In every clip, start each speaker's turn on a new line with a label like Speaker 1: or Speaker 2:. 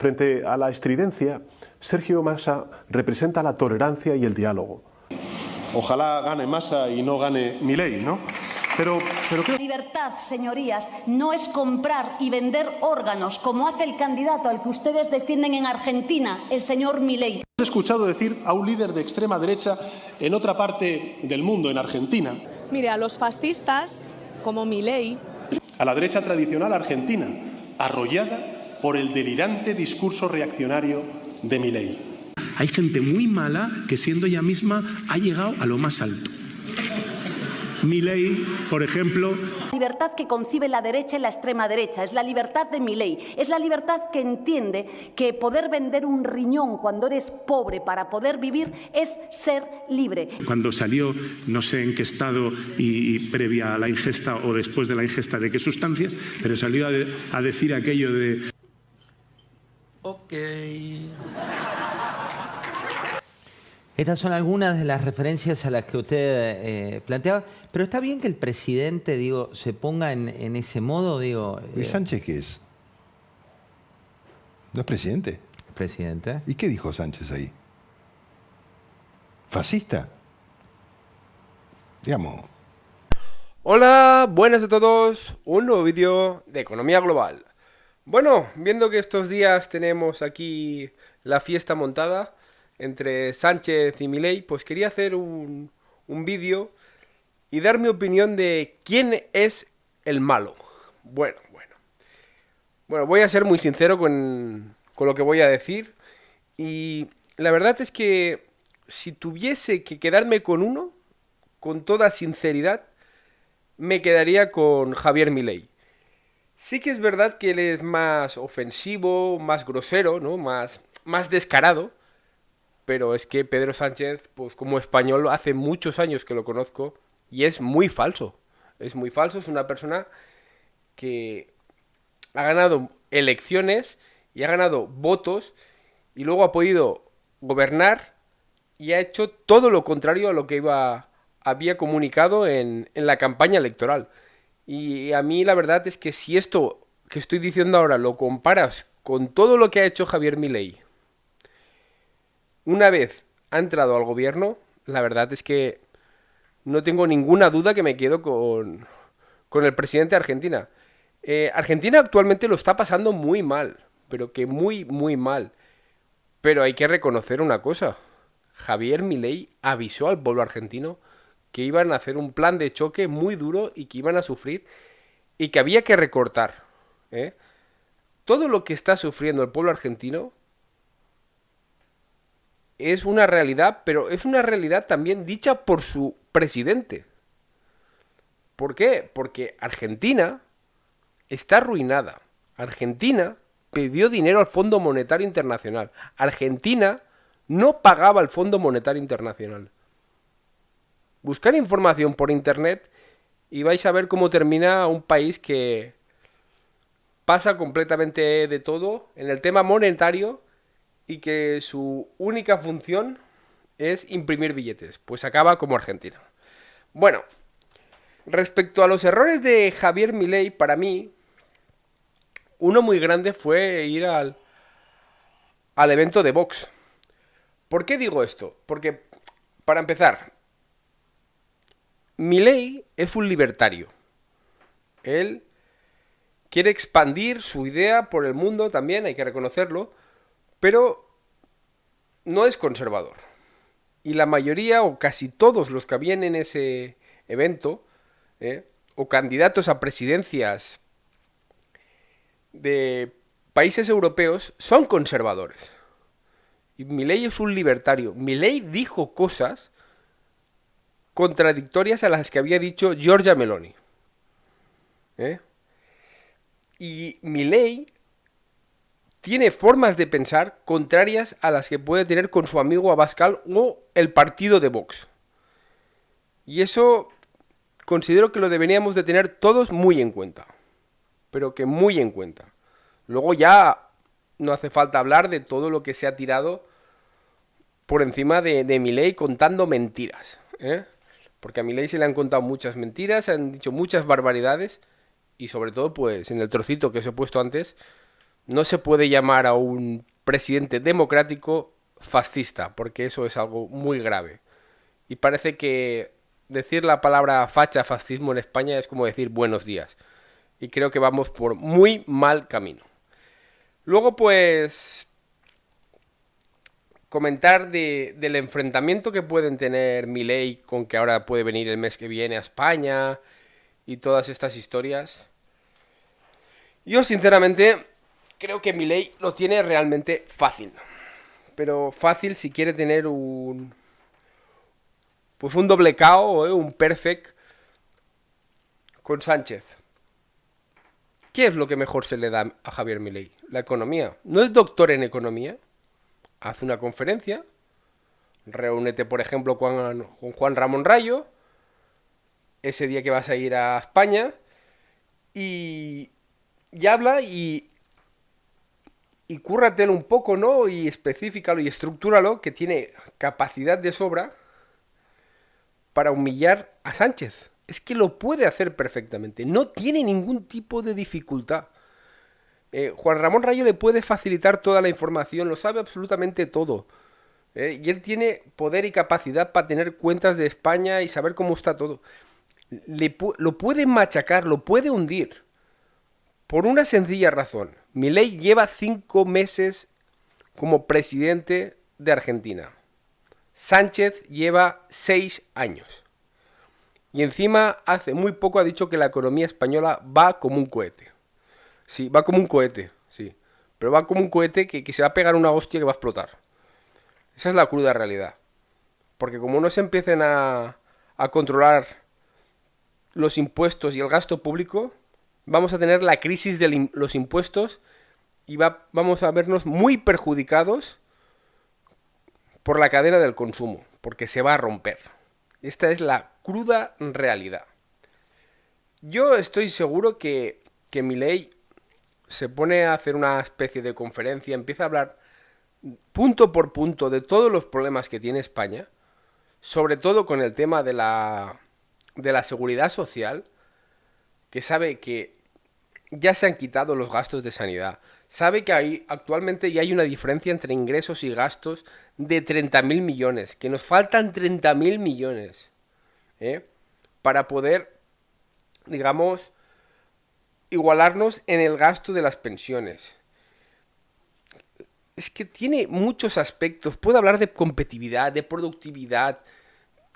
Speaker 1: Frente a la estridencia, Sergio Massa representa la tolerancia y el diálogo. Ojalá gane Massa y no gane Milei, ¿no? Pero
Speaker 2: La libertad, señorías, no es comprar y vender órganos, como hace el candidato al que ustedes defienden en Argentina, el señor Milei.
Speaker 1: He escuchado decir a un líder de extrema derecha en otra parte del mundo, en Argentina.
Speaker 3: Mire, a los fascistas, como Milei,
Speaker 1: A la derecha tradicional argentina, arrollada por el delirante discurso reaccionario de Milei.
Speaker 4: Hay gente muy mala que, siendo ella misma, ha llegado a lo más alto. Milei, por ejemplo.
Speaker 2: La libertad que concibe la derecha y la extrema derecha es la libertad de Milei, es la libertad que entiende que poder vender un riñón cuando eres pobre para poder vivir es ser libre.
Speaker 4: Cuando salió, no sé en qué estado y previa a la ingesta o después de la ingesta de qué sustancias, pero salió a decir aquello de...
Speaker 5: Ok.
Speaker 6: Estas son algunas de las referencias a las que usted planteaba. Pero está bien que el presidente, digo, se ponga en ese modo, digo...
Speaker 7: ¿Y Sánchez qué es? ¿No es presidente?
Speaker 6: Presidente.
Speaker 7: ¿Y qué dijo Sánchez ahí? ¿Fascista? Digamos...
Speaker 8: Hola, buenas a todos, un nuevo vídeo de Economía Global. Bueno, viendo que estos días tenemos aquí la fiesta montada entre Sánchez y Milei, pues quería hacer un vídeo y dar mi opinión de quién es el malo. Bueno, voy a ser muy sincero con lo que voy a decir, y la verdad es que si tuviese que quedarme con uno, con toda sinceridad, me quedaría con Javier Milei. Sí que es verdad que él es más ofensivo, más grosero, ¿no? Más descarado, pero es que Pedro Sánchez, pues como español, hace muchos años que lo conozco y es muy falso. Es muy falso, es una persona que ha ganado elecciones y ha ganado votos y luego ha podido gobernar y ha hecho todo lo contrario a lo que había comunicado en la campaña electoral. Y a mí la verdad es que si esto que estoy diciendo ahora lo comparas con todo lo que ha hecho Javier Milei una vez ha entrado al gobierno, la verdad es que no tengo ninguna duda que me quedo con el presidente de Argentina. Argentina actualmente lo está pasando muy mal, pero que muy mal. Pero hay que reconocer una cosa. Javier Milei avisó al pueblo argentino que iban a hacer un plan de choque muy duro y que iban a sufrir y que había que recortar. Todo lo que está sufriendo el pueblo argentino es una realidad, pero es una realidad también dicha por su presidente. ¿Por qué? Porque Argentina está arruinada. Argentina pidió dinero al Fondo Monetario Internacional. Argentina no pagaba al Fondo Monetario Internacional. Buscar información por internet y vais a ver cómo termina un país que pasa completamente de todo en el tema monetario y que su única función es imprimir billetes. Pues acaba como Argentina. Bueno, respecto a los errores de Javier Milei, para mí, uno muy grande fue ir al evento de Vox. ¿Por qué digo esto? Porque, para empezar, Milei es un libertario. Él quiere expandir su idea por el mundo también, hay que reconocerlo, pero no es conservador. Y la mayoría, o casi todos los que habían en ese evento, o candidatos a presidencias de países europeos, son conservadores. Y Milei es un libertario. Milei dijo cosas contradictorias a las que había dicho Giorgia Meloni. Y Milei tiene formas de pensar contrarias a las que puede tener con su amigo Abascal o el partido de Vox. Y eso considero que lo deberíamos de tener todos muy en cuenta. Pero que muy en cuenta. Luego ya no hace falta hablar de todo lo que se ha tirado por encima de Milei contando mentiras. Porque a Milei se le han contado muchas mentiras, se han dicho muchas barbaridades. Y sobre todo, pues en el trocito que os he puesto antes, no se puede llamar a un presidente democrático fascista, porque eso es algo muy grave. Y parece que decir la palabra facha, fascismo en España es como decir buenos días. Y creo que vamos por muy mal camino. Luego, pues, comentar del enfrentamiento que pueden tener Milei con que ahora puede venir el mes que viene a España y todas estas historias. Yo, sinceramente, creo que Milei lo tiene realmente fácil. Pero fácil si quiere tener un doble KO, un perfect con Sánchez. ¿Qué es lo que mejor se le da a Javier Milei? La economía. ¿No es doctor en economía? Haz una conferencia, reúnete, por ejemplo, con Juan Ramón Rayo, ese día que vas a ir a España, y habla y cúrratelo un poco, ¿no? Y específicalo y estructúralo, que tiene capacidad de sobra para humillar a Sánchez. Es que lo puede hacer perfectamente, no tiene ningún tipo de dificultad. Juan Ramón Rayo le puede facilitar toda la información, lo sabe absolutamente todo. Y él tiene poder y capacidad para tener cuentas de España y saber cómo está todo. Lo puede machacar, lo puede hundir. Por una sencilla razón. Milei lleva 5 meses como presidente de Argentina. Sánchez lleva 6 años. Y encima, hace muy poco ha dicho que la economía española va como un cohete. Sí, va como un cohete, sí. Pero va como un cohete que se va a pegar una hostia que va a explotar. Esa es la cruda realidad. Porque como no se empiecen a controlar los impuestos y el gasto público, vamos a tener la crisis de los impuestos y vamos a vernos muy perjudicados por la cadena del consumo, porque se va a romper. Esta es la cruda realidad. Yo estoy seguro que Milei se pone a hacer una especie de conferencia, empieza a hablar punto por punto de todos los problemas que tiene España, sobre todo con el tema de la seguridad social, que sabe que ya se han quitado los gastos de sanidad, sabe que actualmente ya hay una diferencia entre ingresos y gastos de 30.000 millones, que nos faltan 30.000 millones, para poder, digamos, igualarnos en el gasto de las pensiones. Es que tiene muchos aspectos, puede hablar de competitividad, de productividad,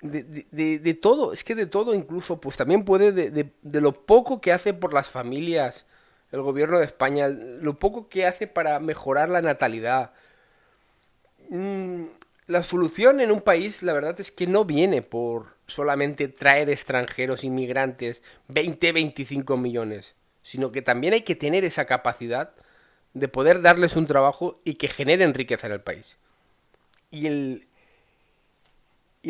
Speaker 8: de todo, es que de todo incluso, pues también puede de lo poco que hace por las familias el gobierno de España, lo poco que hace para mejorar la natalidad. La solución en un país, la verdad es que no viene por solamente traer extranjeros, inmigrantes, 20-25 millones, sino que también hay que tener esa capacidad de poder darles un trabajo y que generen riqueza en el país. Y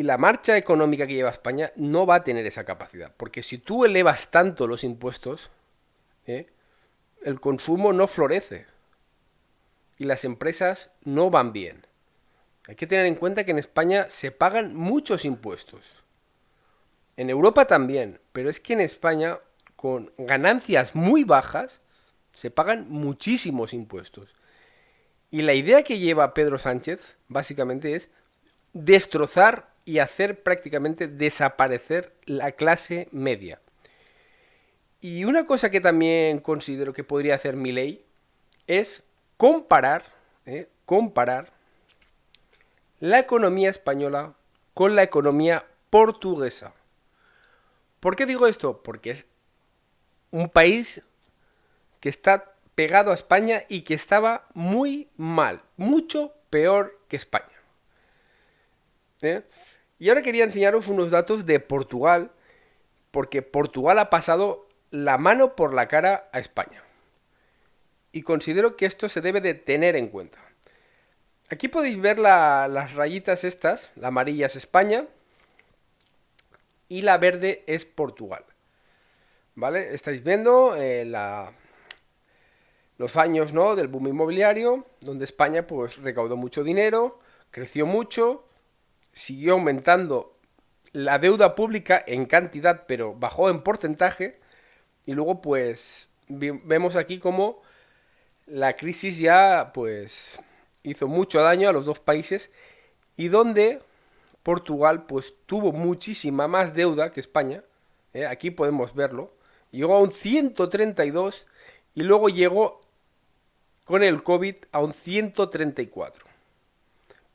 Speaker 8: la marcha económica que lleva España no va a tener esa capacidad, porque si tú elevas tanto los impuestos, el consumo no florece y las empresas no van bien. Hay que tener en cuenta que en España se pagan muchos impuestos. En Europa también, pero es que en España, con ganancias muy bajas, se pagan muchísimos impuestos. Y la idea que lleva Pedro Sánchez, básicamente, es destrozar y hacer prácticamente desaparecer la clase media. Y una cosa que también considero que podría hacer Milei es comparar la economía española con la economía portuguesa. ¿Por qué digo esto? Porque es un país que está pegado a España y que estaba muy mal, mucho peor que España. Y ahora quería enseñaros unos datos de Portugal, porque Portugal ha pasado la mano por la cara a España. Y considero que esto se debe de tener en cuenta. Aquí podéis ver las rayitas estas, la amarilla es España y la verde es Portugal. ¿Vale? Estáis viendo los años, ¿no?, del boom inmobiliario, donde España pues recaudó mucho dinero, creció mucho, siguió aumentando la deuda pública en cantidad, pero bajó en porcentaje, y luego pues vemos aquí como la crisis ya pues hizo mucho daño a los dos países y donde Portugal pues tuvo muchísima más deuda que España, aquí podemos verlo, llegó a un 132 y luego llegó con el COVID a un 134.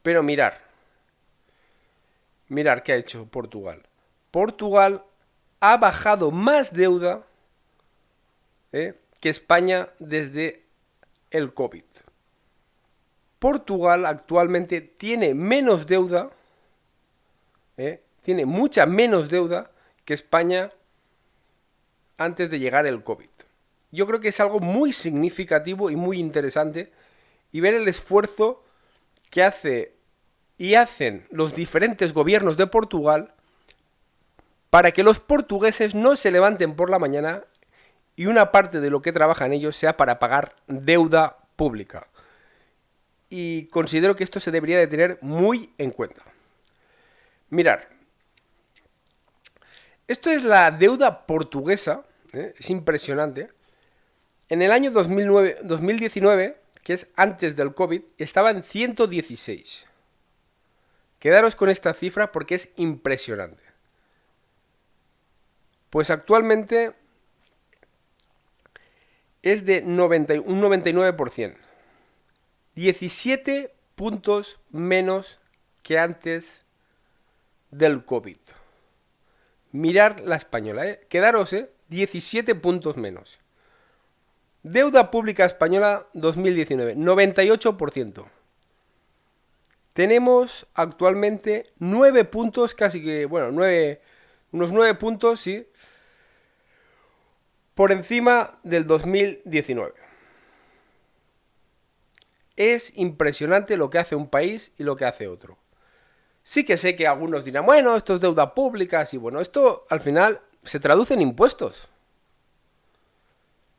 Speaker 8: Pero mirar qué ha hecho Portugal. Portugal ha bajado más deuda que España desde el COVID. Portugal actualmente tiene menos deuda, tiene mucha menos deuda que España antes de llegar el COVID. Yo creo que es algo muy significativo y muy interesante y ver el esfuerzo que hacen los diferentes gobiernos de Portugal para que los portugueses no se levanten por la mañana y una parte de lo que trabajan ellos sea para pagar deuda pública. Y considero que esto se debería de tener muy en cuenta. Mirar, esto es la deuda portuguesa, es impresionante. En el año 2019, que es antes del COVID, estaba en 116. Quedaros con esta cifra porque es impresionante. Pues actualmente es de un 99%. 17 puntos menos que antes del COVID. Mirar la española, quedaros, 17 puntos menos. Deuda pública española 2019, 98%. Tenemos actualmente 9 puntos, casi que, bueno, unos 9 puntos, sí, por encima del 2019. Es impresionante lo que hace un país y lo que hace otro. Sí que sé que algunos dirán, bueno, esto es deuda pública, y bueno, esto al final se traduce en impuestos.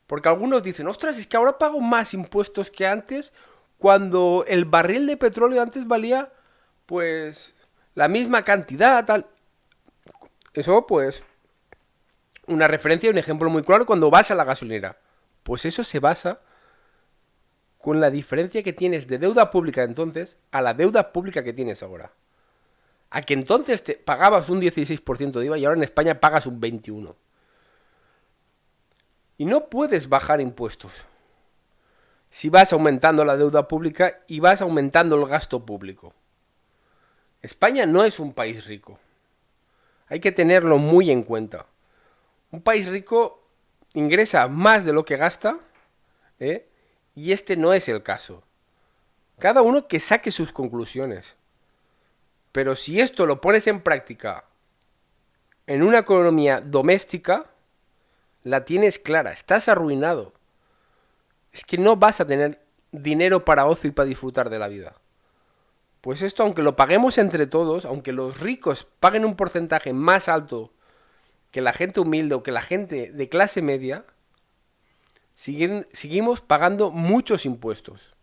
Speaker 8: Porque algunos dicen, ostras, es que ahora pago más impuestos que antes, cuando el barril de petróleo antes valía, pues, la misma cantidad, tal. Eso, pues, una referencia, un ejemplo muy claro, cuando vas a la gasolinera. Pues eso se basa con la diferencia que tienes de deuda pública entonces a la deuda pública que tienes ahora. A que entonces te pagabas un 16% de IVA y ahora en España pagas un 21%. Y no puedes bajar impuestos si vas aumentando la deuda pública y vas aumentando el gasto público. España no es un país rico. Hay que tenerlo muy en cuenta. Un país rico ingresa más de lo que gasta, y este no es el caso. Cada uno que saque sus conclusiones. Pero si esto lo pones en práctica en una economía doméstica, la tienes clara, estás arruinado. Es que no vas a tener dinero para ocio y para disfrutar de la vida. Pues esto, aunque lo paguemos entre todos, aunque los ricos paguen un porcentaje más alto que la gente humilde o que la gente de clase media, seguimos pagando muchos impuestos.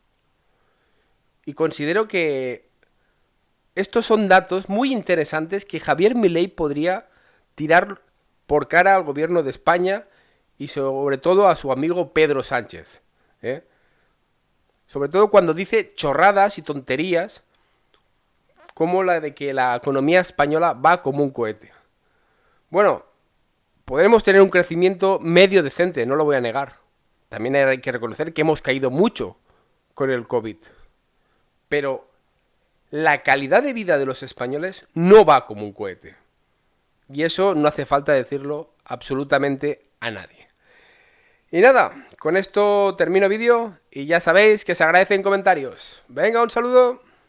Speaker 8: Y considero que estos son datos muy interesantes que Javier Milei podría tirar por cara al gobierno de España y sobre todo a su amigo Pedro Sánchez. Sobre todo cuando dice chorradas y tonterías como la de que la economía española va como un cohete. Bueno, podremos tener un crecimiento medio decente, no lo voy a negar. También hay que reconocer que hemos caído mucho con el COVID. Pero la calidad de vida de los españoles no va como un cohete. Y eso no hace falta decirlo absolutamente a nadie. Y nada, con esto termino el vídeo y ya sabéis que se agradecen comentarios. Venga, un saludo.